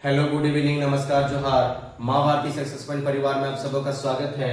Hello, good evening, नमस्कार, जोहार। माँ भारती सक्सेस पॉइंट परिवार में आप सबों का स्वागत है।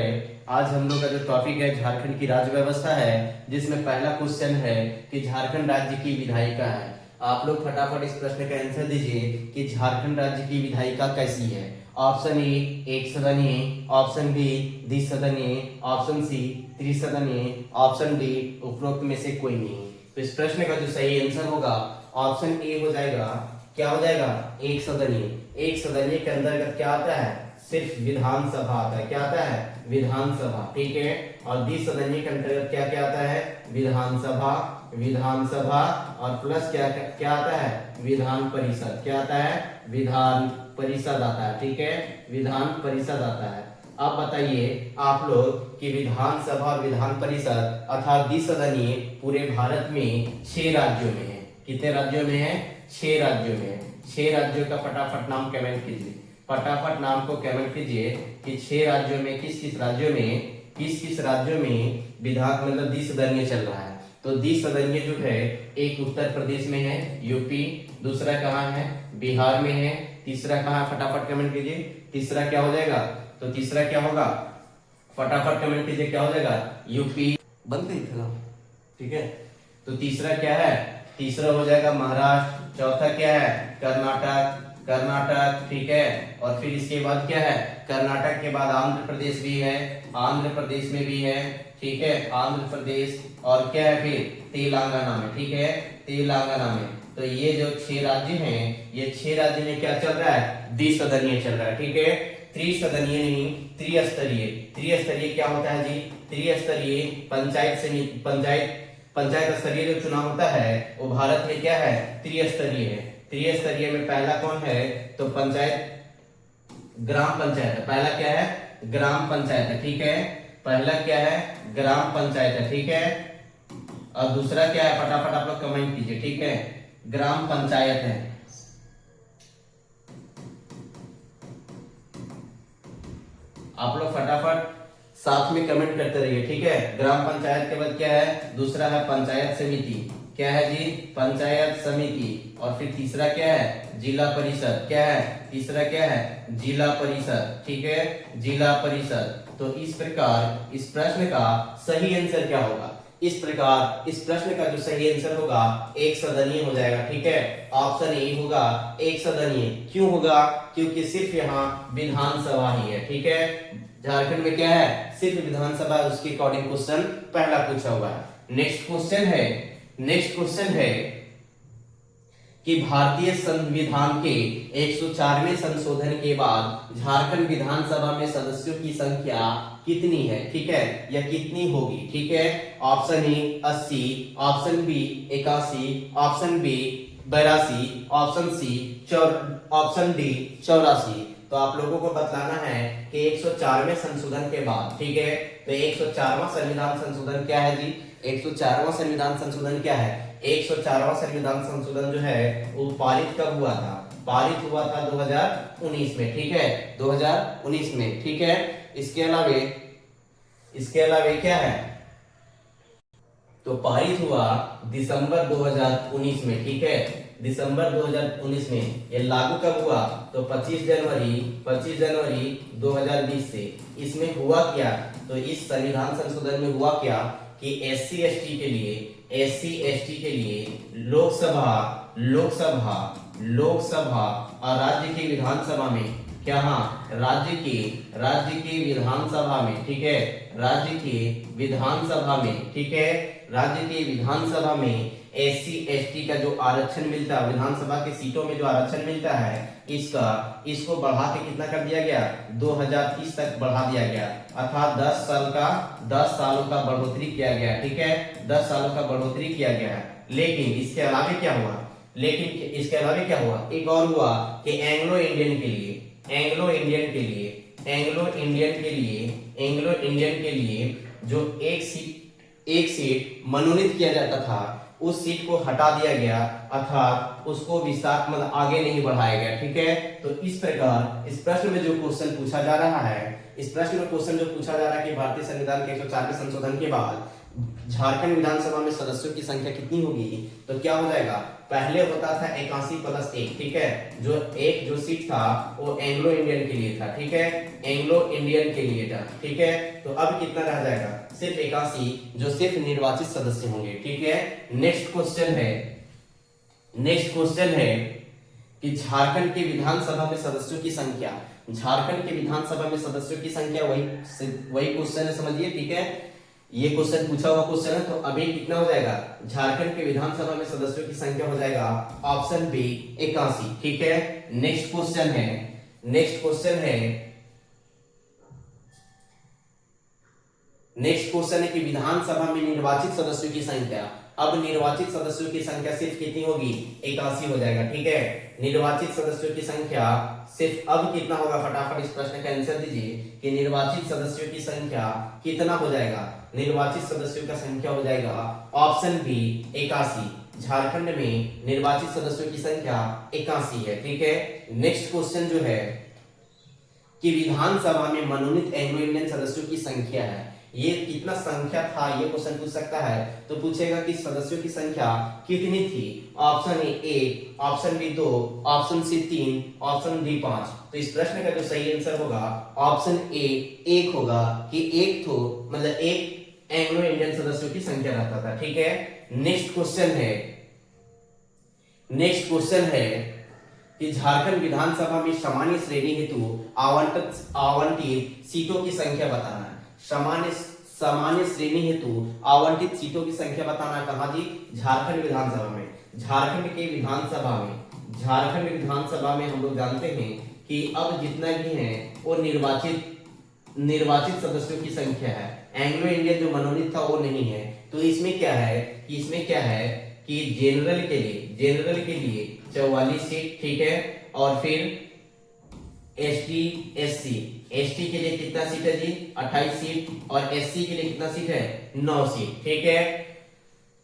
आज हम लोग का जो टॉपिक है झारखंड की राज्य व्यवस्था है, जिसमें पहला क्वेश्चन है कि झारखंड राज्य की विधायिका है। आप लोग फटाफट इस प्रश्न का आंसर दीजिए कि झारखंड राज्य की विधायिका कैसी है। ऑप्शन ए एक सदनीय, ऑप्शन बी द्विसदनीय, ऑप्शन सी त्रिसदनीय, ऑप्शन डी उपरोक्त में से कोई नहीं। तो इस प्रश्न का जो सही आंसर होगा ऑप्शन ए हो जाएगा। क्या हो जाएगा? एक सदनीय। एक सदनीय के अंतर्गत क्या आता है? सिर्फ विधानसभा आता है। क्या आता है? विधानसभा। ठीक है। और द्विसदनीय के अंतर्गत क्या क्या आता है? विधानसभा, विधानसभा और प्लस क्या क्या आता है? विधान परिषद। क्या आता है? विधान परिषद आता है। ठीक है, विधान परिषद आता है। अब बताइए आप लोग कि विधानसभा और विधान परिषद अर्थात द्विसदनीय पूरे भारत में 6 राज्यों में है। कितने राज्यों में है? 6 राज्यों में है। 6 राज्यों का फटाफट नाम कमेंट कीजिए। फटाफट नाम को कमेंट कीजिए कि 6 राज्यों में किस किस राज्यों में विधान मतलब द्विसदनीय चल रहा है। तो द्विसदनीय जो है एक उत्तर प्रदेश में है, यूपी। दूसरा कहाँ है? बिहार में है। तीसरा कहाँ? फटाफट कमेंट कीजिए। तीसरा क्या हो जाएगा? तो तीसरा क्या होगा? फटाफट कमेंट कीजिए, क्या हो जाएगा? यूपी। बंद करिए था। ठीक है, तो तीसरा क्या है? तीसरा हो जाएगा महाराष्ट्र। चौथा क्या है? कर्नाटक। कर्नाटक, ठीक है। और फिर इसके बाद क्या है? कर्नाटक के बाद आंध्र प्रदेश भी है। आंध्र प्रदेश में भी है। ठीक है, आंध्र प्रदेश। और क्या है फिर? तेलंगाना में। ठीक है, तेलंगाना में। तो ये जो 6 राज्य हैं, ये 6 राज्य में क्या चल रहा है? द्विसदनीय चल रहा है। ठीक है, त्रिसदनीय नहीं, त्रिस्तरीय। त्रिस्तरीय क्या होता है जी? त्रिस्तरीय पंचायत समिति, पंचायत स्तरीय जो चुनाव होता है वो भारत में क्या है? त्रिस्तरीय है। त्रिस्तरीय में पहला कौन है? तो ग्राम पंचायत है। पहला क्या है? ग्राम पंचायत है। ठीक है, पहला क्या है? ग्राम पंचायत है। ठीक है, और दूसरा क्या है? फटाफट आप लोग कमेंट कीजिए। ठीक है, ग्राम पंचायत है। आप लोग फटाफट साथ में कमेंट करते रहिए। ठीक है, ग्राम पंचायत के बाद क्या है? दूसरा है पंचायत समिति। क्या है जी? पंचायत समिति। और फिर तीसरा क्या है? जिला परिषद। क्या है? तीसरा क्या है? जिला परिषद। ठीक है, जिला परिषद। तो इस प्रकार इस प्रश्न का सही आंसर क्या होगा? इस प्रकार इस प्रश्न का जो सही आंसर होगा एक सदनीय हो जाएगा। ठीक है, ऑप्शन ए होगा एक सदनीय। क्यों होगा? क्योंकि सिर्फ यहाँ विधानसभा ही है। ठीक है, झारखंड में क्या है? सिर्फ विधानसभा, उसके अकॉर्डिंग क्वेश्चन पहला पूछा हुआ है। नेक्स्ट क्वेश्चन है कि भारतीय संविधान के 104वें संशोधन के बाद झारखंड विधानसभा में सदस्यों की संख्या कितनी है? ठीक है, या कितनी होगी? ठीक है, option A 80, option B 81, option B 82, option D 84। तो आप लोगों को बतलाना है कि 104वें संशोधन के बाद। ठीक है, तो 104वां संविधान संशोधन क्या है जी? 104वां संविधान संशोधन क्या है? 104वां संविधान संशोधन जो है वो पारित कब हुआ था? पारित हुआ था 2019 में। ठीक है, 2019 में। ठीक है, इसके अलावे क्या है? तो पारित हुआ दिसंबर 2019 में। ठीक है, दिसंबर 2019 में। ये लागू कब हुआ? तो 25 जनवरी 2020 से। इसमें हुआ क्या? तो इस संविधान संशोधन में हुआ क्या कि एससी एसटी के लिए लोकसभा और राज्य की विधानसभा में क्या? हाँ, राज्य की विधानसभा में। ठीक है, राज्य की विधानसभा में। ठीक है, राज्य की विधानसभा में एससी एसटी का जो आरक्षण मिलता है, विधानसभा की सीटों में जो आरक्षण मिलता है, इसको बढ़ा के कितना कर दिया गया? 2030 तक बढ़ा दिया गया। अर्थात 10 सालों का बढ़ोतरी किया गया। ठीक है, 10 सालों का बढ़ोतरी किया गया है। लेकिन इसके अलावा क्या हुआ? एक और हुआ कि एंग्लो इंडियन के लिए जो एक सीट मनोनीत किया जाता था, उस सीट को हटा दिया गया, अर्थात उसको विस्तार मतलब आगे नहीं बढ़ाया गया। ठीक है, तो इस प्रकार इस प्रश्न में जो क्वेश्चन पूछा जा रहा है कि भारतीय संविधान के 104वें संशोधन के बाद झारखंड विधानसभा में सदस्यों की संख्या कितनी होगी, तो क्या हो जाएगा, पहले होता था 81+1, ठीक है, जो सीट था वो एंग्लो इंडियन के लिए था, ठीक है, एंग्लो इंडियन के लिए था, ठीक है। तो अब कितना रह जाएगा, सिर्फ 81, जो सिर्फ निर्वाचित सदस्य होंगे, ठीक है। नेक्स्ट क्वेश्चन है कि झारखंड के विधानसभा में सदस्यों की संख्या, झारखंड के विधानसभा में सदस्यों की संख्या, वही क्वेश्चन है, समझिए, ठीक है। ये क्वेश्चन पूछा हुआ क्वेश्चन है, तो अभी कितना हो जाएगा, झारखंड के विधानसभा में सदस्यों की संख्या हो जाएगा ऑप्शन बी 81, ठीक है। नेक्स्ट क्वेश्चन है कि विधानसभा में निर्वाचित सदस्यों की संख्या, अब निर्वाचित सदस्यों की संख्या सिर्फ कितनी होगी, 81 हो जाएगा, ठीक है। निर्वाचित सदस्यों की संख्या सिर्फ अब कितना होगा, फटाफट इस प्रश्न का आंसर दीजिए कि निर्वाचित सदस्यों की संख्या कितना हो जाएगा, निर्वाचित सदस्यों का संख्या हो जाएगा ऑप्शन बी 81। झारखंड में निर्वाचित सदस्यों की संख्या 81 है, ठीक है। नेक्स्ट क्वेश्चन जो है कि विधानसभा में मनोनीत एंग्लो इंडियन सदस्यों की संख्या है, ये कितना संख्या था, ये क्वेश्चन पूछ सकता है। तो पूछेगा कि सदस्यों की संख्या कितनी थी, option A 1, option B 2, option C 3, option D 5। तो इस प्रश्न का जो सही आंसर होगा ऑप्शन ए 1 होगा, कि एक तो मतलब एक एंग्लो इंडियन सदस्यों की संख्या रहता था, ठीक है। नेक्स्ट क्वेश्चन है कि झारखंड विधानसभा में सामान्य श्रेणी हेतु आवंटित सीटों की संख्या बताना है। सामान्य श्रेणी हेतु आवंटित सीटों की संख्या बताना, कहा जी, झारखंड विधानसभा में। झारखंड विधानसभा में हम लोग जानते हैं कि अब जितना भी है वो निर्वाचित सदस्यों की संख्या है, एंग्लो इंडियन जो मनोनीत था वो नहीं है। तो इसमें क्या है कि जनरल के लिए 44 सीट, ठीक है, और फिर एसटी के लिए कितना सीट है जी, 28 सीट, और एससी के लिए कितना सीट है, 9 सीट, ठीक है,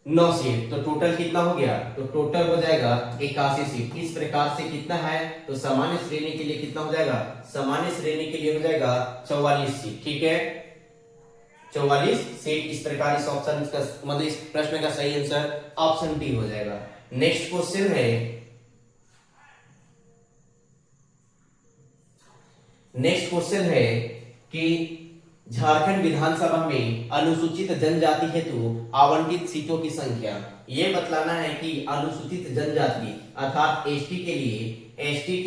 9 सीट। तो टोटल कितना हो गया, तो टोटल हो जाएगा 81 सीट। इस प्रकार से कितना है, तो सामान्य श्रेणी के लिए कितना हो जाएगा, सामान्य श्रेणी के लिए हो जाएगा 44 सीट, ठीक है, 44 सीट। इस प्रकार इस ऑप्शन का मतलब इस प्रश्न का सही आंसर ऑप्शन डी हो जाएगा। नेक्स्ट क्वेश्चन है कि झारखंड विधानसभा में अनुसूचित जनजाति हेतु आवंटित सीटों की संख्या, ये बतलाना है कि अनुसूचित जनजाति अर्थात एसटी के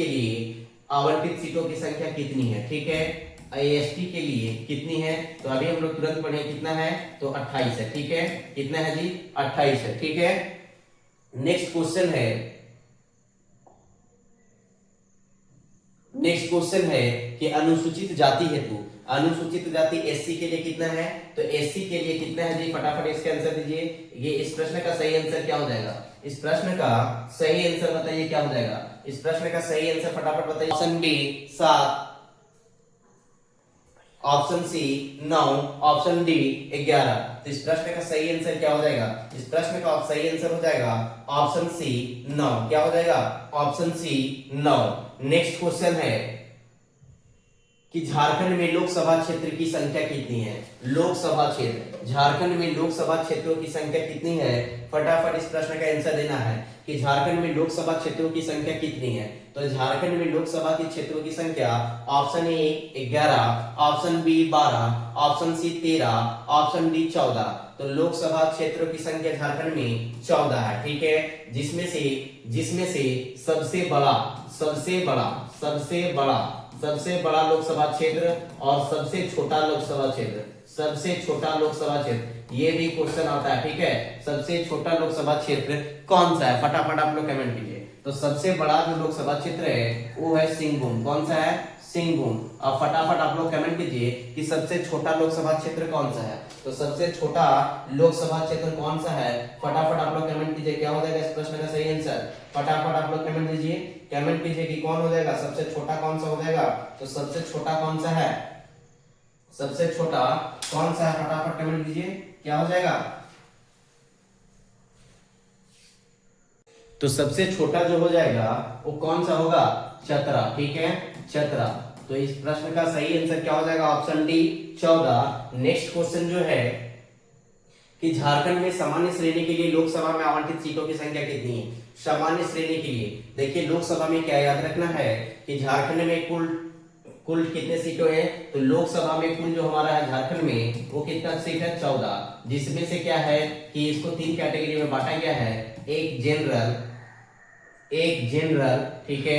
लिए आवंटित सीटों की संख्या कितनी है, ठीक है। एसटी के लिए कितनी है, तो अभी हम लोग तुरंत पढ़े कितना है, तो 28 है, ठीक है, कितना है जी, 28 है, ठीक है। नेक्स्ट क्वेश्चन है कि अनुसूचित जाति एससी के लिए कितना है, तो एससी के लिए कितना है जी, फटाफट इसके आंसर दीजिए। ये इस प्रश्न का सही आंसर क्या हो जाएगा, इस प्रश्न का सही आंसर बताइए क्या हो जाएगा, इस प्रश्न का सही आंसर फटाफट बताइए। Option B 7, option C 9, option D 11। तो इस प्रश्न का सही आंसर क्या हो जाएगा, इस प्रश्न का सही आंसर हो जाएगा ऑप्शन सी 9। क्या हो जाएगा, ऑप्शन सी 9। नेक्स्ट क्वेश्चन है कि झारखंड में लोकसभा क्षेत्र की संख्या कितनी है, झारखंड में लोकसभा क्षेत्रों की संख्या कितनी है, फटाफट इस प्रश्न का आंसर देना है कि झारखंड में लोकसभा क्षेत्रों की संख्या कितनी है। तो झारखंड में लोकसभा के क्षेत्रों की संख्या option A 11, option B 12, option C 13, option D 14। तो लोकसभा क्षेत्रों की संख्या झारखंड में 14 है, ठीक है, जिसमें से सबसे बड़ा लोकसभा क्षेत्र और सबसे छोटा लोकसभा क्षेत्र, ये भी क्वेश्चन आता है, ठीक है। सबसे छोटा लोकसभा क्षेत्र कौन सा है, फटाफट आप लोग कमेंट कीजिए। तो सबसे बड़ा जो लोकसभा क्षेत्र है वो है सिंहभूम। कौन सा है, सिंहभूम। अब फटाफट आप लोग कमेंट कीजिए कि सबसे छोटा लोकसभा क्षेत्र कौन सा है। तो सबसे छोटा लोकसभा क्षेत्र कौन सा है, फटाफट आप लोग कमेंट कीजिए। क्या हो जाएगा इस प्रश्न का सही आंसर, फटाफट आप लोग कमेंट कीजिए कि कौन हो जाएगा, सबसे छोटा कौन सा हो जाएगा। तो सबसे छोटा कौन सा है, फटाफट कमेंट कीजिए, क्या हो जाएगा। तो सबसे छोटा जो हो जाएगा वो कौन सा होगा, चतरा, ठीक है, चतरा। तो इस प्रश्न का सही आंसर क्या हो जाएगा, ऑप्शन डी 14। नेक्स्ट क्वेश्चन जो है कि झारखंड में सामान्य श्रेणी के लिए लोकसभा में आवंटित सीटों की संख्या कितनी है। सामान्य श्रेणी के लिए देखिए लोकसभा में क्या याद रखना है कि झारखंड में कुल कुल कितने सीटों हैं, तो लोकसभा में कुल जो हमारा है झारखंड में वो कितना सीट है 14, जिसमें से क्या है कि इसको 3 कैटेगरी में बांटा गया है, एक जनरल, ठीक है,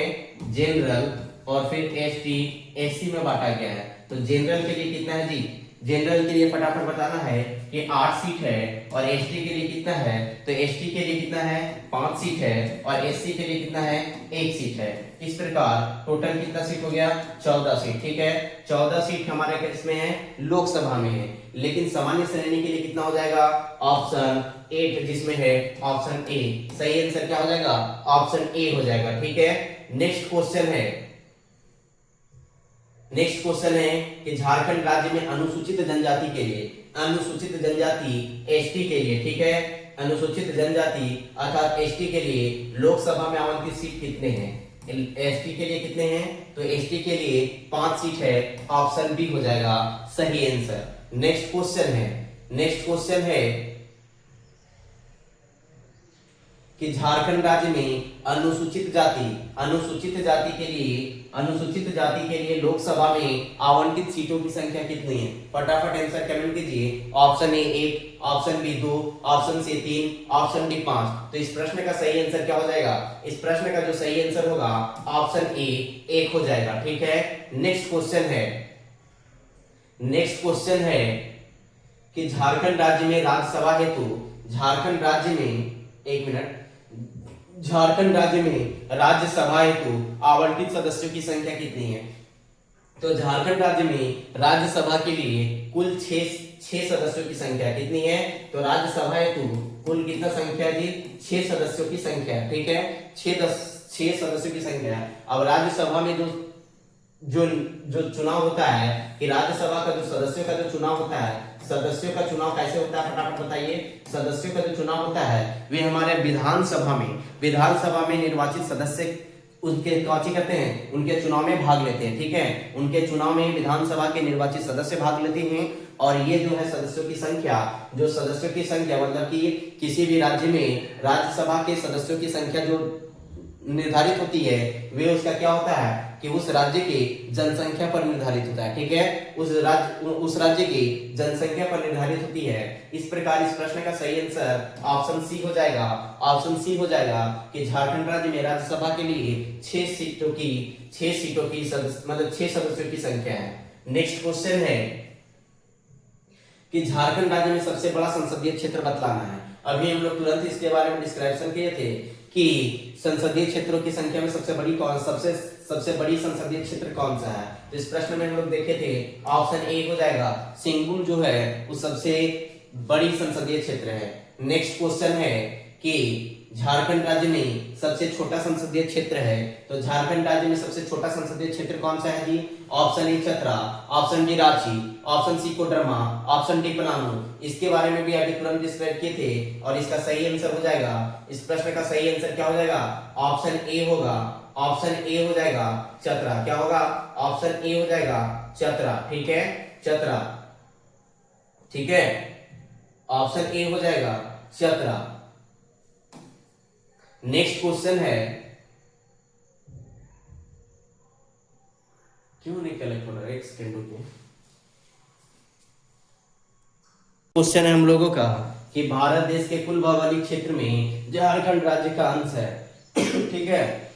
जनरल, और फिर एसटी, एससी में बांटा गया है। तो जनरल के लिए कितना है जी, जनरल के लिए फटाफट बताना है कि 8 सीट है, और एसटी के लिए कितना है, तो एसटी के लिए कितना है 5 सीट है, और एससी के लिए कितना है 1 सीट है। इस प्रकार टोटल कितना सीट हो गया 14 सीट, ठीक है। 14 सीट हमारे केस में है लोकसभा में है, लेकिन सामान्य श्रेणी के लिए कितना हो जाएगा, ऑप्शन 8 जिसमें है ऑप्शन ए, सही आंसर क्या हो जाएगा, ऑप्शन ए हो जाएगा, ठीक है। नेक्स्ट क्वेश्चन है कि झारखंड राज्य में अनुसूचित जनजाति के लिए, अनुसूचित जनजाति एसटी के लिए, ठीक है, अनुसूचित जनजाति अर्थात एसटी के लिए लोकसभा में आवंटित सीट कितने हैं, एसटी के लिए कितने हैं, तो एसटी के लिए 5 सीट है, ऑप्शन बी हो जाएगा सही आंसर। नेक्स्ट क्वेश्चन है कि झारखंड राज्य में अनुसूचित जाति के लिए लोकसभा में आवंटित सीटों की संख्या कितनी है। फटाफट आंसर कमेंट कीजिए। Option A 1, option B 2, option C 3, option D 5। तो इस प्रश्न का सही आंसर क्या हो जाएगा, इस प्रश्न का जो सही आंसर होगा ऑप्शन ए 1 हो जाएगा, ठीक है। नेक्स्ट क्वेश्चन है कि झारखंड राज्य में राज्यसभा हेतु झारखंड राज्य में राज्यसभा हेतु आवंटित सदस्यों की संख्या कितनी है। तो झारखंड राज्य में राज्यसभा के लिए कुल 6 सदस्यों की संख्या कितनी है, तो राज्यसभा हेतु कुल कितना संख्या जी, 6 सदस्यों की संख्या, ठीक है, 6 सदस्यों की संख्या। अब राज्यसभा में जो चुनाव होता है कि राज्यसभा का जो सदस्यों का जो चुनाव होता है, सदस्यों का चुनाव कैसे होता है फटाफट बताइए। सदस्यों का जो चुनाव होता है वे हमारे विधानसभा में निर्वाचित सदस्य उनके कौची करते हैं, उनके चुनाव में भाग लेते हैं, ठीक है। उनके चुनाव में विधानसभा के निर्वाचित सदस्य भाग लेते हैं, और ये जो है सदस्यों की संख्या मतलब कि किसी भी राज्य में राज्यसभा के सदस्यों की संख्या जो निर्धारित होती है वे उसका क्या होता है कि उस राज्य की जनसंख्या पर निर्धारित होता है, ठीक है, उस राज्य की जनसंख्या पर निर्धारित होती है। इस प्रकार इस प्रश्न का सही आंसर ऑप्शन सी हो जाएगा कि झारखंड राज्य में राज्यसभा के लिए 6 सीटों की मतलब 6 सदस्यों की संख्या है। नेक्स्ट क्वेश्चन है कि झारखंड राज्य में सबसे बड़ा संसदीय क्षेत्र बतलाना है। अभी हम लोग तुरंत इसके बारे में डिस्क्रिप्शन किए थे कि संसदीय क्षेत्रों की संख्या में सबसे बड़ी संसदीय क्षेत्र कौन सा है। तो इस प्रश्न में हम लोग देखे थे ऑप्शन ए हो जाएगा, सिंगुल जो है वो सबसे बड़ी संसदीय क्षेत्र है। नेक्स्ट क्वेश्चन है कि झारखंड राज्य में सबसे छोटा संसदीय क्षेत्र है, तो झारखंड राज्य में सबसे छोटा संसदीय क्षेत्र कौन सा है जी। Option A Chatra, option D Ranchi, option C Koderma, option D Palamu. इसके बारे में भी अभी तुरंत डिस्क्राइब किए थे, और इसका सही आंसर हो जाएगा, इस प्रश्न का सही आंसर क्या हो जाएगा, ऑप्शन ए हो जाएगा चतरा। क्या होगा, ऑप्शन ए हो जाएगा चतरा, ठीक है, चतरा, ठीक है, ऑप्शन ए हो जाएगा चतरा। नेक्स्ट क्वेश्चन है, क्यों नहीं कलेक्ट हो रहा है, एक सेकंड रुकिए। क्वेश्चन है हम लोगों का कि भारत देश के कुल भौगोलिक क्षेत्र में झारखंड राज्य का अंश है, ठीक है,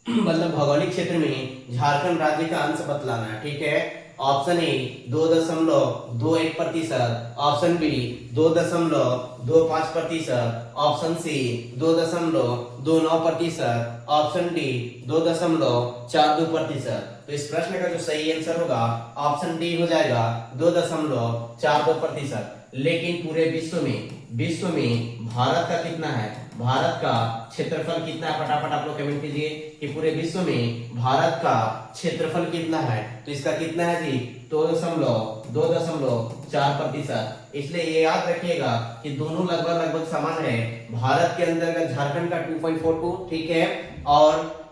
मतलब भौगोलिक क्षेत्र में झारखंड राज्य का अंश बतलाना है, ठीक है। Option A 2.21%, option B 2.25%, option C 2.29%, option D 2.42%। तो इस प्रश्न का जो सही आंसर होगा ऑप्शन डी हो जाएगा 2.42%। लेकिन पूरे विश्व में भारत का कितना है, भारत का क्षेत्रफल कितना है, फटाफट आप लोग कमेंट कीजिए कि पूरे विश्व में भारत का क्षेत्रफल कितना है। तो इसका कितना है जी 2.4%। इसलिए ये याद रखिएगा कि दोनों लगभग समान है। भारत के अंतर्गत झारखंड का 2.42, ठीक है, और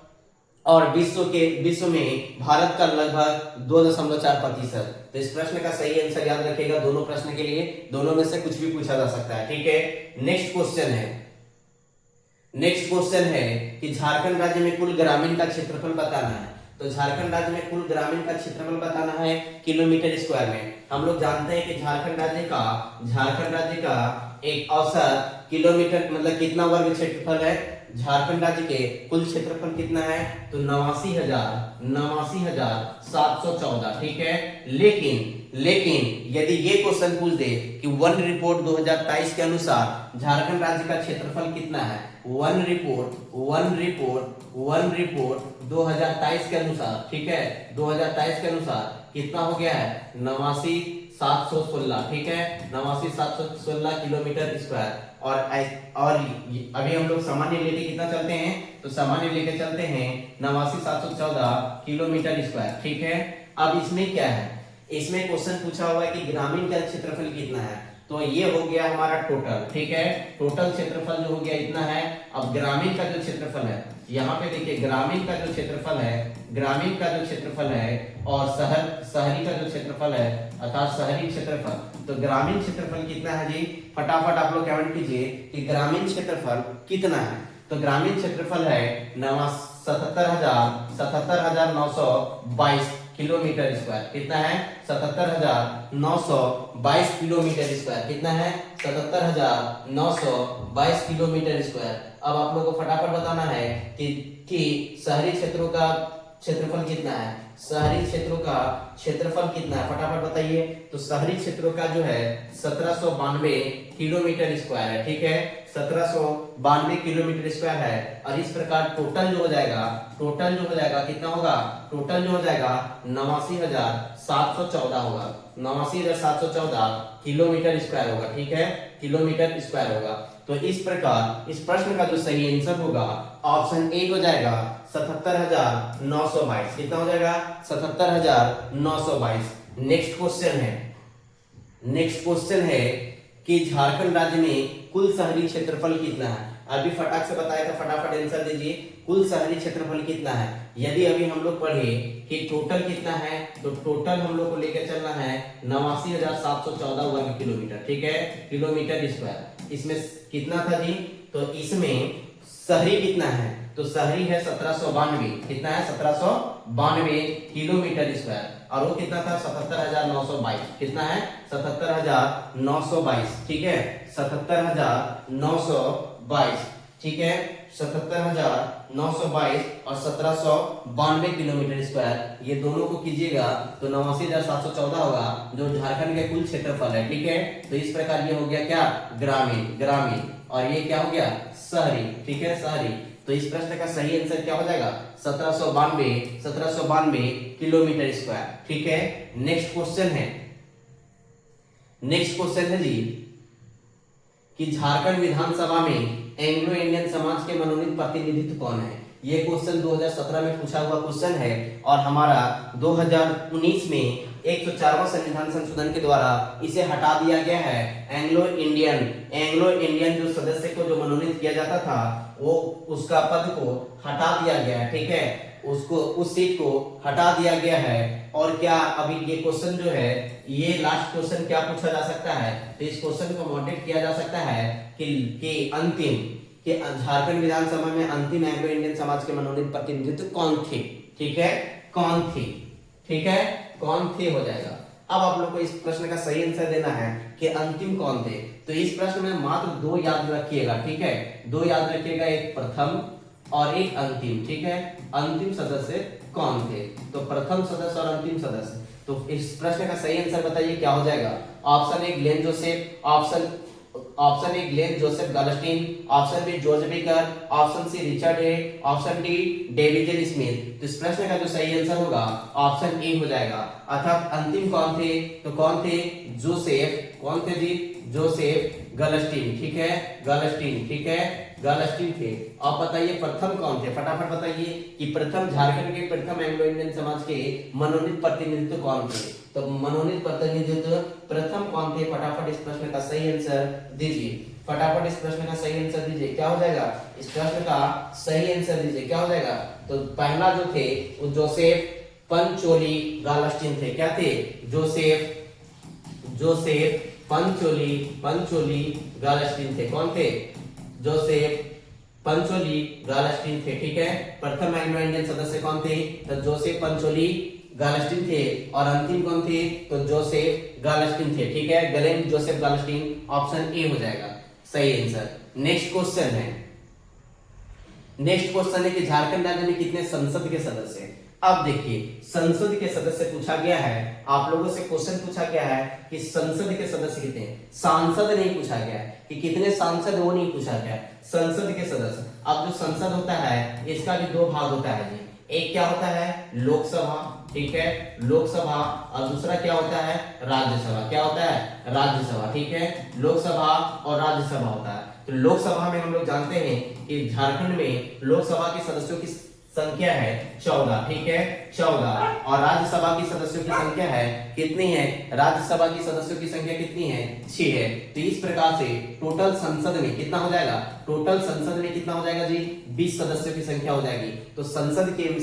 और विश्व में भारत का लगभग 2.4%। तो इस प्रश्न का सही आंसर याद रखिएगा। दोनों प्रश्न के लिए दोनों में से कुछ भी पूछा जा सकता है, ठीक है। नेक्स्ट क्वेश्चन है कि झारखंड राज्य में कुल ग्रामीण का क्षेत्रफल बताना है। तो झारखंड राज्य में कुल ग्रामीण का क्षेत्रफल बताना है किलोमीटर स्क्वायर में। हम लोग जानते हैं कि झारखंड राज्य का एक औसत किलोमीटर मतलब कितना वर्ग क्षेत्रफल है। झारखंड राज्य के कुल क्षेत्रफल कितना है, तो 89,714, ठीक है। लेकिन यदि ये क्वेश्चन पूछ दे कि वन रिपोर्ट 2023 के अनुसार झारखंड राज्य का क्षेत्रफल कितना है, वन रिपोर्ट 2023 के अनुसार, ठीक है, 2023 के अनुसार कितना हो गया है, 89,716, ठीक है, 89,716 किलोमीटर स्क्वायर। और अभी हम लोग सामान्य लेके कितना चलते हैं, तो सामान्य लेके चलते हैं 89,714 किलोमीटर स्क्वायर, ठीक है। अब इसमें क्या है, इसमें क्वेश्चन पूछा हुआ है कि ग्रामीण का क्षेत्रफल कितना है। तो ये हो गया हमारा टोटल, ठीक है, टोटल क्षेत्रफल जो हो गया इतना है। अब ग्रामीण का जो क्षेत्रफल है, यहाँ पे देखिए ग्रामीण का जो क्षेत्रफल है और शहरी का जो क्षेत्रफल है अर्थात शहरी क्षेत्रफल, तो ग्रामीण क्षेत्रफल कितना है जी, फटाफट आप लोग कमेंट कीजिए कि ग्रामीण क्षेत्रफल कितना है। तो ग्रामीण क्षेत्रफल है 77,922 किलोमीटर स्क्वायर। कितना है, 77,922 किलोमीटर स्क्वायर। कितना है, 77,922 किलोमीटर स्क्वायर। अब आप लोगों को फटाफट बताना है कि शहरी क्षेत्रों का क्षेत्रफल कितना है, शहरी क्षेत्रों का क्षेत्रफल कितना है, फटाफट बताइए। तो शहरी क्षेत्रों का जो है 1792 किलोमीटर स्क्वायर है, ठीक है, 1792 किलोमीटर स्क्वायर है। और इस प्रकार टोटल जो हो जाएगा कितना होगा, टोटल जो हो जाएगा 89,714 होगा, 89,714 किलोमीटर स्क्वायर होगा, ठीक है, किलोमीटर स्क्वायर होगा। तो इस प्रकार इस प्रश्न का जो सही आंसर होगा ऑप्शन ए हो जाएगा 77,922। कितना हो जाएगा, 77,922। नेक्स्ट क्वेश्चन है कि झारखंड राज्य में कुल शहरी क्षेत्रफल कितना है। अभी फटाक से बताया था, फटाफट आंसर दीजिए, कुल शहरी क्षेत्रफल कितना है। यदि अभी हम लोग पढ़े कि टोटल कितना है, तो टोटल हम लोग को लेकर चलना है 89,714 वर्ग किलोमीटर, ठीक है, किलोमीटर स्क्वायर। इसमें कितना था जी, तो इसमें शहरी कितना है, तो शहरी है 1792। कितना है, 1792 किलोमीटर स्क्वायर। और वो कितना था, 77,922। कितना है, 77,922, ठीक है, 77,922, ठीक है, 77,922 और 1792 किलोमीटर स्क्वायर, ये दोनों को कीजिएगा तो 89,714 होगा, जो झारखंड के कुल क्षेत्रफल है, ठीक है। तो इस प्रकार ये हो गया क्या, ग्रामीण, और ये क्या हो गया, शहरी, ठीक है, शहरी। तो इस प्रश्न का सही आंसर क्या हो जाएगा, 1792 किलोमीटर स्क्वायर, ठीक है। नेक्स्ट क्वेश्चन है जी कि झारखंड विधानसभा में एंग्लो इंडियन समाज के मनोनीत प्रतिनिधित्व कौन है। ये क्वेश्चन 2017 में पूछा हुआ क्वेश्चन है और हमारा 2019 में 104वां संविधान संशोधन के द्वारा इसे हटा दिया गया है। एंग्लो इंडियन जो सदस्य को जो मनोनीत किया जाता था, वो उसका पद को हटा दिया गया है, ठीक है, उसको उस सीट को हटा दिया गया है। और क्या अभी ये क्वेश्चन जो है, ये लास्ट क्वेश्चन क्या पूछा जा सकता है, तो इस क्वेश्चन को मॉडरेट किया जा सकता है कि झारखंड विधानसभा में अंतिम एंग्लो इंडियन समाज के मनोनीत प्रतिनिधित्व कौन थे, ठीक है, कौन थे हो जाएगा। अब आप लोग को इस प्रश्न का सही आंसर देना है कि अंतिम कौन थे। तो इस प्रश्न में मात्र दो याद रखिएगा, ठीक है, दो याद रखिएगा, एक प्रथम और एक अंतिम, ठीक है। अंतिम सदस्य कौन थे, तो प्रथम सदस्य और अंतिम सदस्य। तो इस प्रश्न का सही आंसर बताइए क्या हो जाएगा। Option A Glen Joseph, option A Glen Joseph Goldstein, option B George Baker, option C Richard Hay, option D David Smith. तो इस प्रश्न का जो सही आंसर होगा ऑप्शन ए हो जाएगा। अर्थात अंतिम कौन थे, तो कौन थे, जोसेफ गलस्टीन, ठीक है, गलस्टीन थे। अब बताइए प्रथम कौन थे, फटाफट बताइए कि प्रथम झारखंड के प्रथम एंग्लो इंडियन समाज के मनोनीत प्रतिनिधित्व कौन थे। तो मनोनीत प्रतिनिधित्व प्रथम कौन थे, फटाफट इस प्रश्न का सही आंसर दीजिए, क्या हो जाएगा। इस प्रश्न का सही आंसर दीजिए, क्या हो जाएगा? तो पहला जो थे वो जोसेफ पंचोली गालस्टीन थे। क्या थे? जोसेफ पंचोली गालस्टीन थे। कौन थे? जोसेफ पंचोली गालस्टीन थे। ठीक है, प्रथम एंग्लो इंडियन सदस्य कौन थे? तो जोसेफ पंचोली गालस्टीन थे। और अंतिम कौन थे? तो जोसेफ गालस्टीन थे। ठीक है, गलेन जोसेफ गालस्टीन, ऑप्शन ए हो जाएगा सही आंसर। नेक्स्ट क्वेश्चन है कि झारखंड राज्य में कितने संसद के सदस्य हैं? अब देखिए, संसद के सदस्य पूछा गया है, आप लोगों से क्वेश्चन पूछा गया है कि संसद के सदस्य कितने हैं, सांसद नहीं पूछा गया है कि कितने सांसद, वो नहीं पूछा गया है, संसद के सदस्य। अब जो संसद होता है इसका भी दो भाग होता है जी, एक क्या होता है? लोकसभा, ठीक है, लोकसभा, और दूसरा क्या होता है? राज्यसभा। क्या होता है? राज्यसभा। ठीक है, लोकसभा और राज्यसभा होता है। तो लोकसभा में हम लोग जानते हैं कि झारखंड में लोकसभा के सदस्यों की संख्या है 14। ठीक है, 14। और राज्यसभा की सदस्यों की संख्या है कितनी है? राज्यसभा की सदस्यों की संख्या कितनी है? 6 है। तो इस प्रकार से टोटल संसद में कितना हो जाएगा? टोटल संसद में कितना हो जाएगा जी? 20 सदस्यों की संख्या हो जाएगी। तो संसद के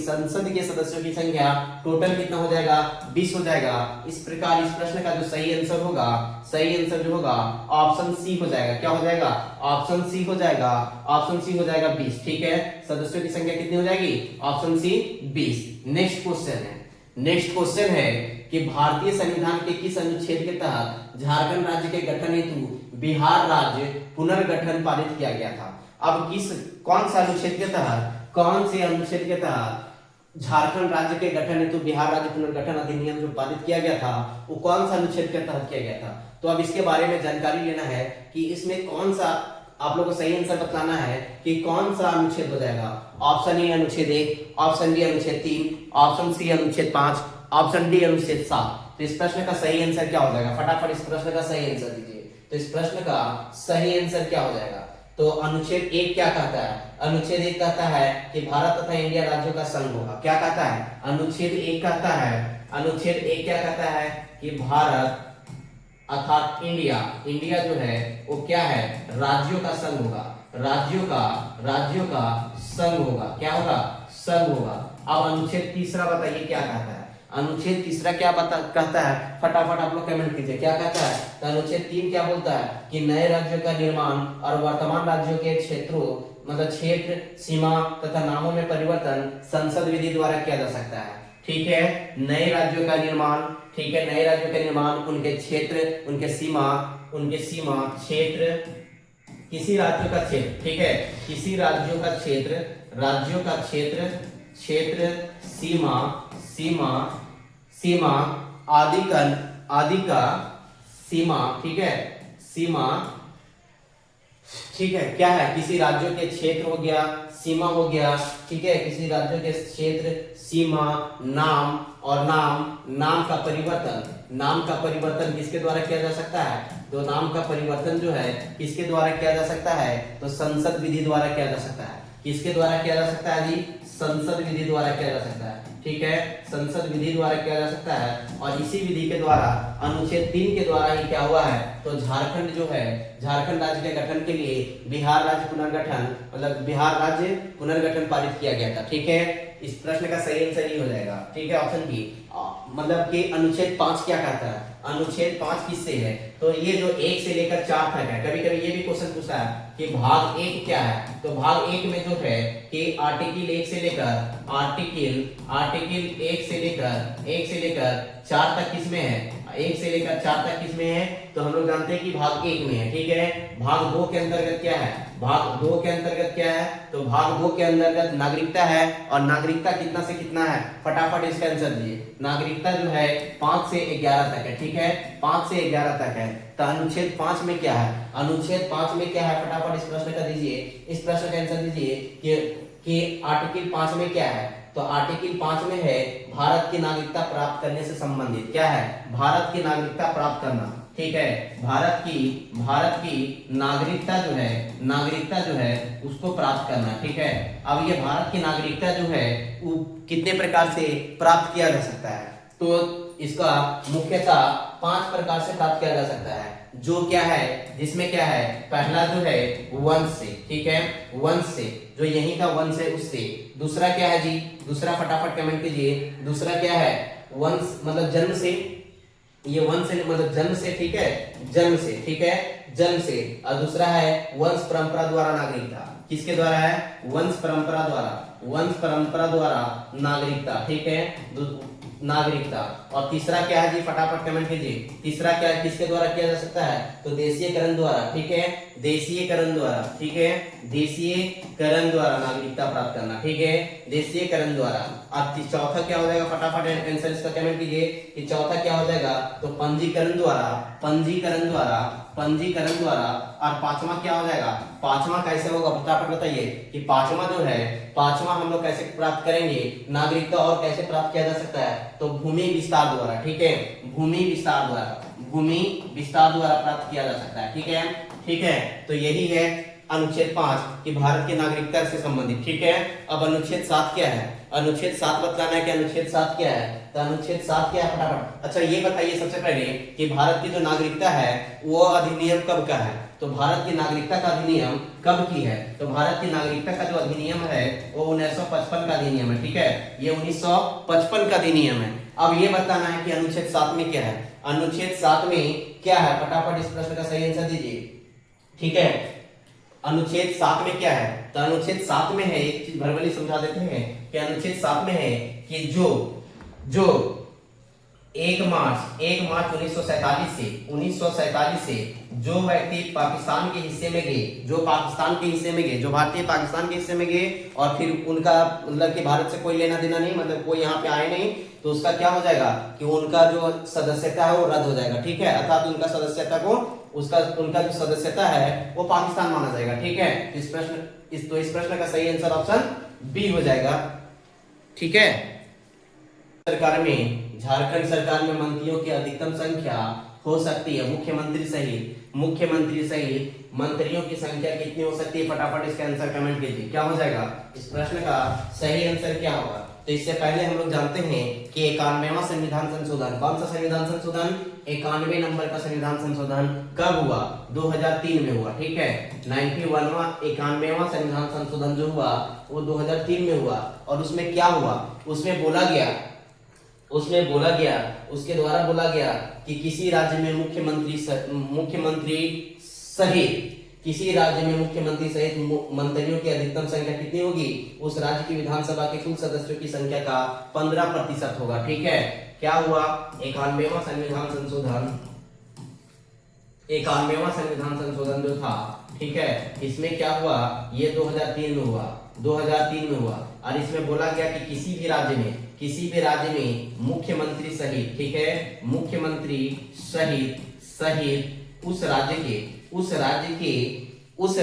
सदस्यों की संख्या टोटल कितना हो जाएगा? 20 हो जाएगा। इस प्रकार इस प्रश्न का जो सही आंसर होगा, सही आंसर जो होगा ऑप्शन सी हो जाएगा। क्या हो जाएगा? ऑप्शन सी हो जाएगा। ऑप्शन सी हो जाएगा 20। ठीक है, सदस्यों की संख्या कितनी हो जाएगी? Option C 20। नेक्स्ट क्वेश्चन है कि भारतीय संविधान के किस अनुच्छेद के तहत झारखंड राज्य के गठन हेतु बिहार राज्य पुनर्गठन पारित किया गया था? अब कौन से अनुच्छेद के तहत झारखंड राज्य के गठन हेतु बिहार राज्य पुनर्गठन अधिनियम जो पारित किया गया था वो कौन सा अनुच्छेद के तहत किया गया था? तो अब इसके बारे में जानकारी लेना है कि इसमें कौन सा, आप लोगों को सही आंसर बताना है कि कौन सा अनुच्छेद हो जाएगा। ऑप्शन ए अनुच्छेद 1, ऑप्शन बी अनुच्छेद 3, ऑप्शन सी अनुच्छेद 5, ऑप्शन डी अनुच्छेद 7। तो इस प्रश्न का सही आंसर क्या हो जाएगा? फटाफट इस प्रश्न का सही आंसर दीजिए। तो इस प्रश्न का सही आंसर क्या हो जाएगा? तो अनुच्छेद 1 क्या कहता है? अनुच्छेद 1 कहता है कि भारत तथा इंडिया राज्यों का संघ होगा। क्या कहता है? अनुच्छेद 1 कहता है कि भारत अर्थात इंडिया जो है वो क्या है? राज्यों का संघ होगा। राज्यों का संघ होगा। क्या होगा? संघ होगा। अब अनुच्छेद 3 बताइए क्या कहता है? अनुच्छेद 3 क्या कहता है? फटाफट आप लोग कमेंट कीजिए, क्या कहता है? तो अनुच्छेद 3 क्या बोलता है कि नए राज्यों का निर्माण और वर्तमान राज्यों के क्षेत्रों मतलब क्षेत्र, सीमा तथा नामों में परिवर्तन संसद विधि द्वारा किया जा सकता है। ठीक है, नए राज्यों का निर्माण, ठीक है, नए राज्यों का निर्माण, उनके क्षेत्र, उनके सीमा क्षेत्र, किसी राज्यों का क्षेत्र, ठीक है, किसी राज्यों का क्षेत्र, सीमा आदि का सीमा, ठीक है, ठीक है, क्या है? किसी राज्यों के क्षेत्र हो गया, सीमा हो गया, ठीक है, किसी राज्यों के क्षेत्र, सीमा, नाम और नाम का परिवर्तन किसके द्वारा किया जा सकता है? तो नाम का परिवर्तन जो है किसके द्वारा किया जा सकता है? तो संसद विधि द्वारा किया जा सकता है। किसके द्वारा किया जा सकता है जी? संसद विधि द्वारा किया जा सकता है। ठीक है, संसद विधि द्वारा किया जा सकता है। और इसी विधि के द्वारा अनुच्छेद 3 के द्वारा ही क्या हुआ है? तो झारखंड जो है, झारखंड राज्य के गठन के लिए बिहार राज्य पुनर्गठन पारित किया गया था। ठीक है, इस प्रश्न का सही आंसर ये हो जाएगा। ठीक है, ऑप्शन बी, मतलब कि अनुच्छेद 5 क्या कहता है? अनुच्छेद 5 किससे है? तो ये जो 1 से लेकर 4 तक है। कभी कभी ये भी क्वेश्चन पूछा है कि भाग 1 क्या है? तो भाग 1 में जो है कि आर्टिकल 1 से लेकर 4 तक किसमें है? 1 से लेकर 4 तक किसमें है? तो हम लोग जानते हैं कि भाग 1 में है। ठीक है, भाग 2 के अंतर्गत क्या है? तो भाग 2 के अंतर्गत नागरिकता है। और नागरिकता कितना से कितना है? फटाफट इसका आंसर दीजिए। नागरिकता जो है 5 से 11 तक है। ठीक है, 5 से 11 तक है। तो अनुच्छेद 5 में क्या है? फटाफट इस प्रश्न का दीजिए, इस प्रश्न का आंसर दीजिए कि आर्टिकल 5 में क्या है? तो आर्टिकल 5 में है भारत की नागरिकता प्राप्त करने से संबंधित। क्या है? भारत की नागरिकता प्राप्त करना। ठीक है, भारत की नागरिकता जो है उसको प्राप्त करना। ठीक है, अब ये भारत की नागरिकता जो है वो कितने प्रकार से प्राप्त किया जा सकता है? तो इसका मुख्यतः 5 प्रकार से प्राप्त किया जा सकता है। जो क्या है, जिसमें क्या है, पहला जो है वंश से, ठीक है, वंश से, जो यहीं का वंश है उससे। दूसरा क्या है जी, दूसरा फटाफट कमेंट कीजिए, दूसरा क्या है, वंश मतलब जन्म से, ये वंश से मतलब जन्म से, ठीक है, जन्म से, ठीक है, जन्म से। और दूसरा है वंश परंपरा द्वारा नागरिकता, किसके द्वारा है, वंश परंपरा द्वारा, वंश परंपरा द्वारा नागरिकता, ठीक है, नागरिकता। और तीसरा क्या है जी, फटाफट कमेंट कीजिए, तीसरा क्या है, किसके द्वारा किया जा सकता है, तो देशीयकरण द्वारा, ठीक है, देशीयकरण द्वारा, ठीक है, देशीयकरण द्वारा नागरिकता प्राप्त करना, ठीक है, देशीयकरण द्वारा। अब चौथा क्या हो जाएगा, फटाफट आंसर इसका कमेंट कीजिए कि चौथा क्या हो जाएगा, तो पंजीकरण द्वारा, पंजीकरण द्वारा, पंजीकरण द्वारा। और पांचवा क्या हो जाएगा, पांचवा कैसे होगा, फटाफट बताइए कि पांचवा जो है, पांचवा हम लोग कैसे प्राप्त करेंगे नागरिकता, और कैसे प्राप्त किया जा सकता है, तो भूमि विस्तार द्वारा, ठीक है, भूमि विस्तार द्वारा, भूमि विस्तार द्वारा प्राप्त किया जा सकता है, ठीक है, ठीक है। तो यही है अनुच्छेद 5 कि भारत की नागरिकता से संबंधित, ठीक है। अब अनुच्छेद 7 क्या है, अनुच्छेद 7 बतलाना है कि अनुच्छेद 7 क्या है, तो अनुच्छेद 7 क्या है फटाफट। अच्छा ये बताइए सबसे पहले कि भारत की जो नागरिकता है वो अधिनियम कब का है, तो भारत की नागरिकता का अधिनियम कब की है, तो भारत की नागरिकता का जो अधिनियम है वो 1955 का अधिनियम है, ठीक है, ये 1955 का अधिनियम है। अब ये बताना है कि अनुच्छेद 7 में क्या है, अनुच्छेद 7 में क्या है, फटाफट इस प्रश्न का सही आंसर दीजिए, ठीक है। अनुच्छेद 7 में क्या है, तो अनुच्छेद 7 में है, एक चीज भरभली समझा देते हैं कि अनुच्छेद 7 में है कि जो 1 मार्च 1947 से जो व्यक्ति पाकिस्तान के हिस्से में गए, जो पाकिस्तान के हिस्से में गए, जो भारतीय पाकिस्तान के हिस्से में गए और फिर उनका मतलब कि भारत से कोई लेना देना नहीं, मतलब कोई यहाँ पे आए नहीं, तो उसका क्या हो जाएगा कि उनका जो सदस्यता है वो रद्द हो जाएगा, ठीक है, अर्थात उनका सदस्यता को उनका जो सदस्यता है वो पाकिस्तान माना जाएगा, ठीक है। इस प्रश्न का सही आंसर ऑप्शन बी हो जाएगा, ठीक है। सरकार में, झारखंड सरकार में मंत्रियों की अधिकतम संख्या हो सकती है, मुख्यमंत्री सहित मंत्रियों की संख्या कितनी हो सकती है, फटाफट इसका आंसर कमेंट कीजिए, क्या हो जाएगा, इस प्रश्न का सही आंसर क्या होगा। तो इससे पहले हम लोग जानते हैं कि 91वां संविधान संशोधन, कौन सा संविधान संशोधन, 91 नंबर का संविधान संशोधन कब हुआ, 2003 में हुआ, ठीक है, 91वां संविधान संशोधन जो हुआ वो 2003 में हुआ। और उसमें क्या हुआ, उसमें बोला गया, उसके द्वारा बोला गया कि किसी राज्य में मुख्यमंत्री सहित किसी राज्य में मुख्यमंत्री सहित मंत्रियों की अधिकतम संख्या कितनी होगी, उस राज्य की विधानसभा के कुल सदस्यों की संख्या का 15% होगा, ठीक है। क्या हुआ, 91वां संविधान संशोधन जो था, ठीक है, इसमें क्या हुआ, ये 2003 में हुआ। और इसमें बोला गया कि किसी भी राज्य में मुख्यमंत्री सहित, ठीक है, मुख्यमंत्री सहित उस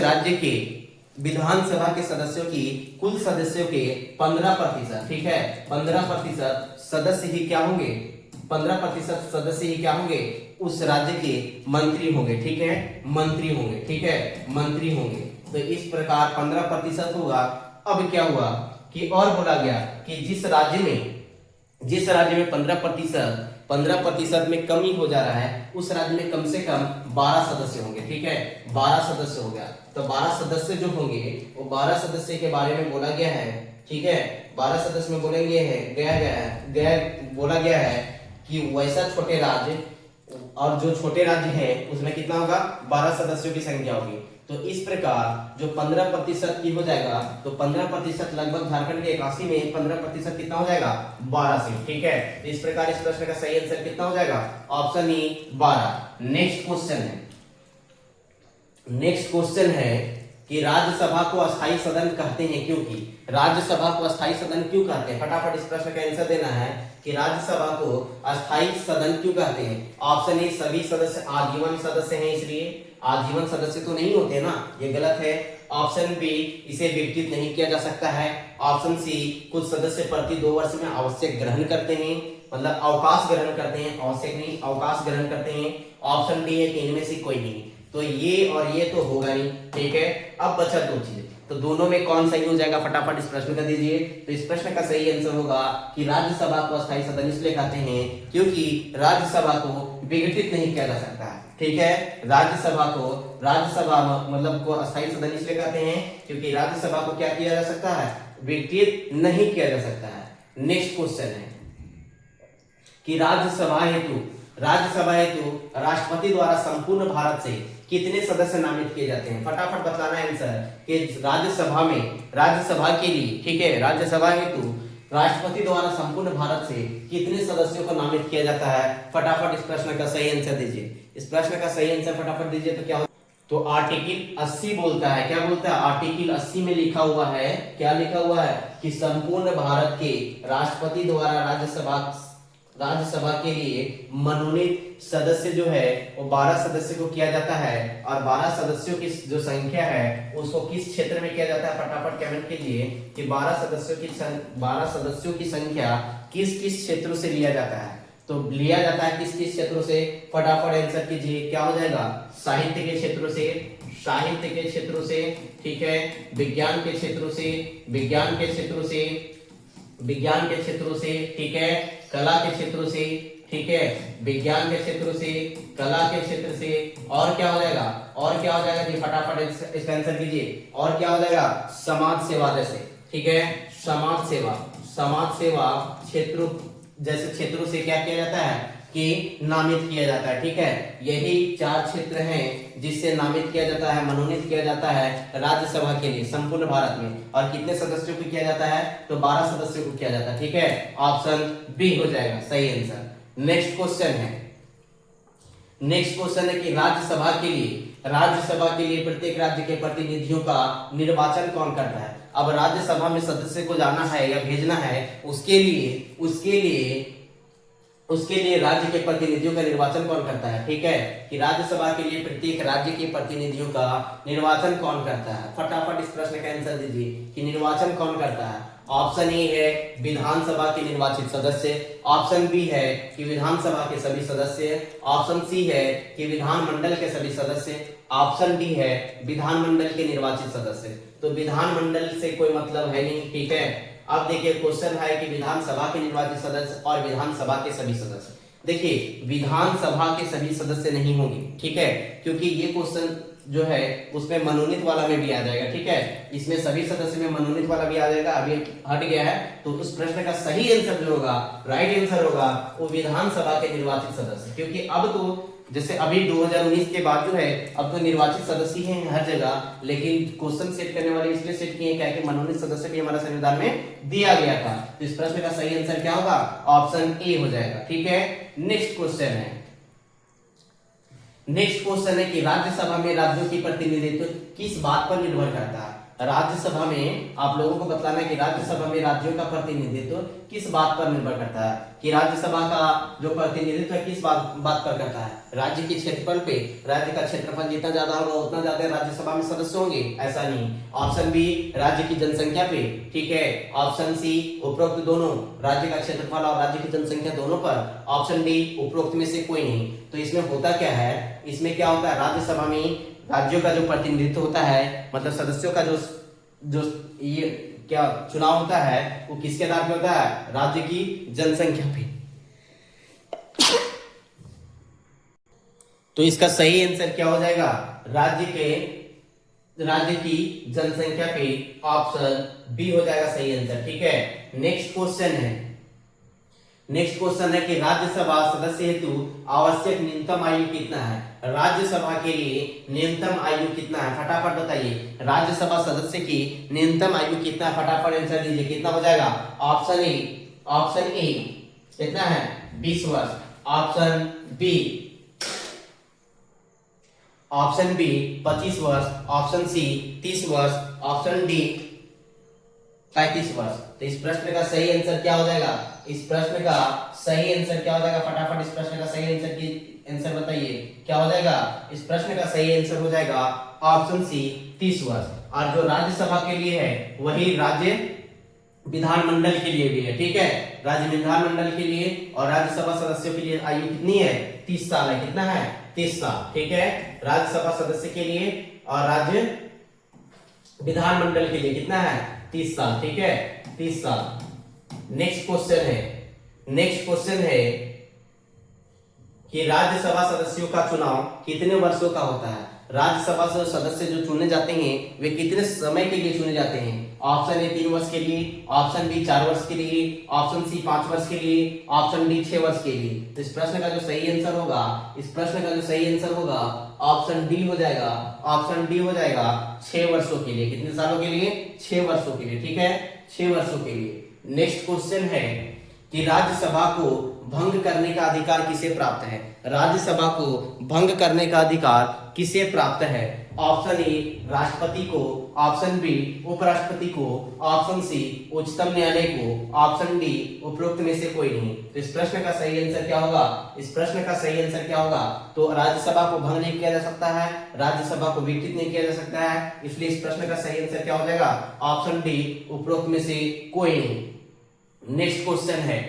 राज्य के विधानसभा के सदस्यों की कुल सदस्यों के 15%, ठीक है, 15% सदस्य ही क्या होंगे, 15% सदस्य ही क्या होंगे, उस राज्य के मंत्री होंगे, ठीक है, मंत्री होंगे, ठीक है, मंत्री होंगे। तो इस प्रकार 15% होगा। अब क्या हुआ कि और बोला गया कि जिस राज्य में 15% में कमी हो जा रहा है, उस राज्य में कम से कम 12 सदस्य होंगे, ठीक है, 12 सदस्य हो गया। तो 12 सदस्य जो होंगे वो 12 सदस्य के बारे में बोला गया है, ठीक है, 12 सदस्य में बोला गया है कि वैसा छोटे राज्य, और जो छोटे राज्य है उसमें कितना होगा, 12 सदस्यों की संख्या होगी। तो इस प्रकार जो 15% की हो जाएगा, तो 15% लगभग झारखंड के 81 में 15% कितना हो जाएगा, 12 से, ठीक है। तो इस प्रकार इस प्रश्न का सही आंसर कितना हो जाएगा, ऑप्शन ई 12। नेक्स्ट क्वेश्चन है कि राज्यसभा को अस्थायी सदन कहते हैं क्योंकि, राज्यसभा को अस्थायी सदन क्यों कहते हैं, फटाफट इस प्रश्न का आंसर देना है कि राज्यसभा को अस्थायी सदन क्यों कहते हैं। ऑप्शन ए, सभी सदस्य आजीवन सदस्य हैं इसलिए, आजीवन सदस्य तो नहीं होते ना, ये गलत है। ऑप्शन बी, इसे विघटित नहीं किया जा सकता है। ऑप्शन सी, कुछ सदस्य प्रति 2 वर्ष में आवश्यक ग्रहण करते हैं, मतलब अवकाश ग्रहण करते हैं, आवश्यक नहीं अवकाश ग्रहण करते हैं। ऑप्शन डी है कि इनमें से कोई नहीं। तो ये और ये तो होगा नहीं, ठीक है। अब बचा 2 चीजें, तो दोनों में कौन सही हो जाएगा, फटाफट इस प्रश्न का दीजिए। तो इस प्रश्न का सही आंसर होगा कि राज्यसभा को अस्थायी सदन इसलिए कहते हैं क्योंकि राज्यसभा को विघटित नहीं किया जा सकता है। ठीक है। राज्यसभा को मतलब को अस्थायी सदन इसलिए कहते हैं क्योंकि राज्यसभा को क्या किया जा सकता है, विघटित नहीं किया जा सकता है। नेक्स्ट क्वेश्चन है कि राज्यसभा हेतु राष्ट्रपति द्वारा संपूर्ण भारत से कितने सदस्य नामित किए जाते हैं। फटाफट बताना है आंसर कि राज्यसभा के लिए, ठीक है, राज्यसभा हेतु राष्ट्रपति द्वारा संपूर्ण भारत से कितने सदस्यों को नामित किया जाता है। फटाफट इस प्रश्न का सही आंसर दीजिए। इस प्रश्न का सही आंसर फटाफट दीजिए। तो क्या, तो आर्टिकल 80 बोलता है, क्या बोलता है, आर्टिकल 80 में लिखा हुआ है, क्या लिखा हुआ है कि संपूर्ण भारत के राष्ट्रपति द्वारा राज्यसभा के लिए मनोनीत सदस्य जो है वो 12 सदस्य को किया जाता है। और 12 सदस्यों की जो संख्या है उसको किस क्षेत्र में किया जाता है, फटाफट कमेंट कीजिए कि 12 सदस्यों की संख्या किस किस क्षेत्रों से लिया जाता है। तो लिया जाता है किस किस क्षेत्रों से, फटाफट आंसर कीजिए। क्या हो जाएगा, साहित्य के क्षेत्रों से, ठीक है, विज्ञान के क्षेत्रों से, ठीक है, कला के क्षेत्रों से, ठीक है, विज्ञान के क्षेत्रों से, कला के क्षेत्र से, और क्या हो जाएगा जी, फटाफट इसका आंसर कीजिए। और क्या हो जाएगा, समाज सेवा जैसे, ठीक है, समाज सेवा क्षेत्रों से क्या किया जाता है कि नामित किया जाता है, ठीक है। यही 4 क्षेत्र हैं जिससे नामित किया जाता है, मनोनीत किया जाता है राज्यसभा के लिए संपूर्ण भारत में। और कितने सदस्यों को किया जाता है, तो 12 सदस्यों को किया जाता है, ठीक है। ऑप्शन बी हो जाएगा सही आंसर। नेक्स्ट क्वेश्चन है कि राज्यसभा के लिए प्रत्येक राज्य के प्रतिनिधियों का निर्वाचन कौन करता है। अब राज्यसभा में सदस्य को जाना है या भेजना है, उसके लिए राज्य के प्रतिनिधियों का निर्वाचन कौन करता है, ठीक है, कि राज्यसभा के लिए प्रत्येक राज्य के प्रतिनिधियों का निर्वाचन कौन करता है। फटाफट इस प्रश्न का आंसर दीजिए कि निर्वाचन कौन करता है। ऑप्शन ए है विधानसभा के निर्वाचित सदस्य, ऑप्शन बी है कि विधानसभा के सभी सदस्य, ऑप्शन सी है कि विधानमंडल के सभी सदस्य, ऑप्शन डी है विधानमंडल के निर्वाचित सदस्य। तो विधानमंडल से कोई मतलब है नहीं, ठीक है। अब देखिए क्वेश्चन है कि विधानसभा के निर्वाचित सदस्य और विधानसभा के सभी सदस्य। देखिए विधानसभा के सभी सदस्य नहीं होंगे, ठीक है, क्योंकि ये क्वेश्चन जो है उसमें मनोनीत वाला में भी आ जाएगा, ठीक है, इसमें सभी सदस्य में मनोनीत वाला भी आ जाएगा, अभी हट गया है। तो उस प्रश्न का सही आंसर जो होगा, राइट आंसर होगा वो विधानसभा के निर्वाचित सदस्य। क्योंकि अब तो जैसे अभी 2019 के बाद जो है अब तो निर्वाचित सदस्य हैं हर जगह, लेकिन क्वेश्चन सेट करने वाले इसलिए सेट किए क्या कि मनोनीत सदस्य भी हमारा संविधान में दिया गया था। तो इस प्रश्न का सही आंसर क्या होगा, ऑप्शन ए हो जाएगा, ठीक है। नेक्स्ट क्वेश्चन है कि राज्यसभा में राज्यों की प्रतिनिधित्व किस बात पर निर्भर करता है। राज्यसभा में आप लोगों को बताना है कि राज्यसभा में राज्यों का प्रतिनिधित्व किस बात पर निर्भर करता है, कि राज्यसभा का जो प्रतिनिधित्व है किस बात पर करता है। राज्य के क्षेत्रफल पे, राज्य का क्षेत्रफल जितना ज्यादा होगा उतना ज्यादा राज्यसभा में सदस्य होंगे, ऐसा नहीं। ऑप्शन बी राज्य की जनसंख्या पे, ठीक है। ऑप्शन सी उपरोक्त दोनों, राज्य का क्षेत्रफल और राज्य की जनसंख्या दोनों पर। ऑप्शन डी उपरोक्त में से कोई नहीं। तो इसमें होता क्या है, इसमें क्या होता है, राज्यसभा में राज्यों का जो प्रतिनिधित्व होता है, मतलब सदस्यों का जो ये क्या चुनाव होता है वो किसके आधार पे होता है, राज्य की जनसंख्या पे। तो इसका सही आंसर क्या हो जाएगा, राज्य की जनसंख्या पे, ऑप्शन बी हो जाएगा सही आंसर, ठीक है। नेक्स्ट क्वेश्चन है कि राज्यसभा सदस्य हेतु आवश्यक न्यूनतम आयु कितना है। राज्यसभा के लिए न्यूनतम आयु कितना है, फटाफट बताइए। राज्यसभा सदस्य की न्यूनतम आयु कितना है, फटाफट आंसर दीजिए, कितना हो जाएगा। ऑप्शन ए कितना है, 20 वर्ष। ऑप्शन बी 25 वर्ष। ऑप्शन सी 30 वर्ष। ऑप्शन डी 35 वर्ष। तो इस प्रश्न का सही आंसर क्या हो जाएगा, इस प्रश्न का सही आंसर क्या हो जाएगा, फटाफट इस प्रश्न का सही आंसर बताइए, क्या हो जाएगा। इस प्रश्न का सही आंसर हो जाएगा ऑप्शन सी 30 वर्ष। और जो राज्यसभा के लिए है वही राज्य विधानमंडल के लिए भी है, ठीक है। राज्य विधानमंडल के लिए और राज्यसभा सदस्यों के लिए आयु कितनी है, 30 साल है। कितना है, 30 साल, ठीक है। राज्यसभा सदस्य के लिए और राज्य विधानमंडल के लिए कितना है, 30 साल, ठीक है, 30 साल। नेक्स्ट क्वेश्चन है कि राज्यसभा सदस्यों का चुनाव कितने वर्षों का होता है। राज्यसभा से सदस्य जो चुने जाते हैं वे कितने समय के लिए चुने जाते हैं। ऑप्शन ए 3 वर्ष के लिए, ऑप्शन बी 4 वर्ष के लिए, ऑप्शन सी 5 वर्ष के लिए, ऑप्शन डी 6 वर्ष के लिए। तो इस प्रश्न का जो सही आंसर होगा, इस प्रश्न का जो सही आंसर होगा ऑप्शन डी हो जाएगा। ऑप्शन डी हो जाएगा 6 वर्षों के लिए। कितने सालों के लिए? 6 वर्षों के लिए। ठीक है, 6 वर्षों के लिए। नेक्स्ट क्वेश्चन है कि राज्यसभा को भंग करने का अधिकार किसे प्राप्त है। राज्यसभा को भंग करने का अधिकार किसे प्राप्त है। ऑप्शन ए राष्ट्रपति को, ऑप्शन बी उपराष्ट्रपति को, ऑप्शन सी उच्चतम न्यायालय को, ऑप्शन डी उपरोक्त में से कोई नहीं। तो इस प्रश्न का सही आंसर क्या होगा? इस प्रश्न का सही आंसर क्या होगा? तो राज्यसभा को भंग नहीं किया जा सकता है, राज्यसभा को विघटित नहीं किया जा सकता है, इसलिए इस प्रश्न का सही आंसर क्या हो जाएगा? ऑप्शन डी उपरोक्त में से कोई नहीं। नेक्स्ट क्वेश्चन है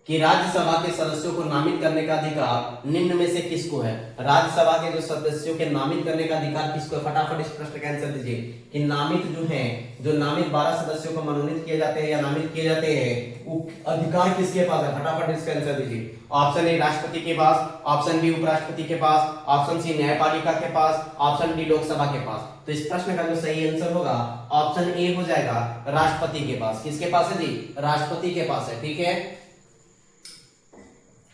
कि राज्यसभा के सदस्यों को नामित करने का अधिकार निम्न में से किसको है। राज्यसभा के जो सदस्यों के नामित करने का अधिकार किसको है? फटाफट इस प्रश्न का आंसर दीजिए कि नामित जो है, जो नामित 12 सदस्यों को मनोनीत किए जाते हैं या नामित किए जाते हैं, वो अधिकार किसके पास है? फटाफट इसका आंसर दीजिए। ऑप्शन ए राष्ट्रपति के पास, ऑप्शन बी उपराष्ट्रपति के पास, ऑप्शन सी न्यायपालिका के पास, ऑप्शन डी लोकसभा के पास। तो इस प्रश्न का जो सही आंसर होगा ऑप्शन ए हो जाएगा, राष्ट्रपति के पास। किसके पास है जी? राष्ट्रपति के पास है। ठीक है।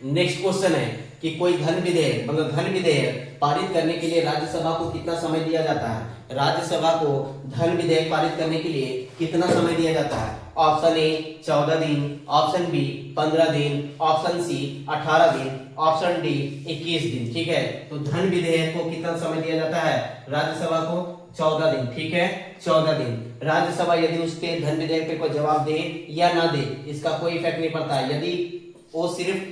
नेक्स्ट क्वेश्चन है कि कोई धन विधेयक, मतलब धन विधेयक पारित करने के लिए राज्यसभा को कितना समय दिया जाता है। राज्यसभा को धन विधेयक पारित करने के लिए कितना समय दिया जाता है। ऑप्शन ए 14 दिन, ऑप्शन बी 15 दिन, ऑप्शन सी 18 दिन, ऑप्शन डी 21 दिन। ठीक है, तो धन विधेयक को कितना समय दिया जाता है? राज्यसभा को 14 दिन। ठीक है, 14 दिन। राज्यसभा यदि उसके धन विधेयक पे कोई जवाब दे या ना दे, इसका कोई इफेक्ट नहीं पड़ता है। यदि वो सिर्फ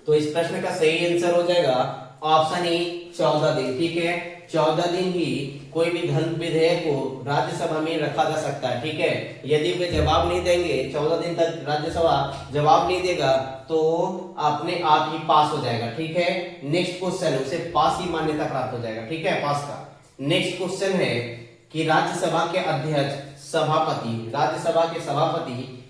तो इस प्रश्न का सही आंसर हो जाएगा ऑप्शन ए 14 दिन। ठीक है, 14 दिन ही कोई भी धन विधेयक को राज्यसभा में रखा जा सकता है। ठीक है, यदि वे जवाब नहीं देंगे, 14 दिन तक राज्यसभा जवाब नहीं देगा, तो अपने आप ही पास हो जाएगा। ठीक है, नेक्स्ट क्वेश्चन है, उसे पास ही मान्यता प्राप्त हो जाएगा। ठीक है, पास का। नेक्स्ट क्वेश्चन है कि राज्यसभा के अध्यक्ष, सभापति, राज्यसभा के सभापति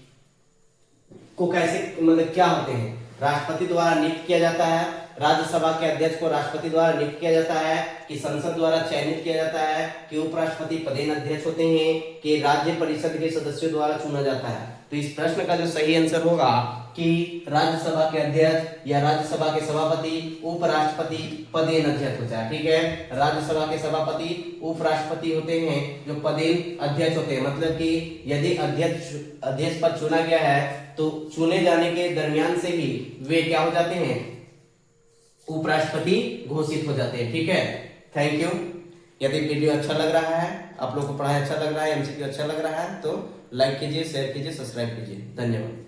को कैसे, मतलब क्या होते हैं? राष्ट्रपति द्वारा नियुक्त किया जाता है, राज्यसभा के अध्यक्ष को राष्ट्रपति द्वारा नियुक्त किया जाता है, कि संसद द्वारा चयनित किया जाता है, कि उपराष्ट्रपति पदेन अध्यक्ष होते हैं, कि राज्य परिषद के सदस्यों द्वारा चुना जाता है। तो इस प्रश्न का जो सही आंसर होगा कि राज्यसभा के अध्यक्ष या राज्यसभा के सभापति उपराष्ट्रपति पदेन अध्यक्ष होता है। ठीक है, राज्यसभा के सभापति उपराष्ट्रपति होते हैं जो पदेन अध्यक्ष होते हैं। मतलब कि यदि अध्यक्ष पद चुना गया है तो चुने जाने के दरमियान से ही वे क्या हो जाते हैं? उपराष्ट्रपति घोषित हो जाते हैं। ठीक है, थैंक यू। यदि वीडियो अच्छा लग रहा है, आप लोगों को पढ़ाई अच्छा लग रहा है, एमसीक्यू अच्छा लग रहा है, तो लाइक कीजिए, शेयर कीजिए, सब्सक्राइब कीजिए। धन्यवाद।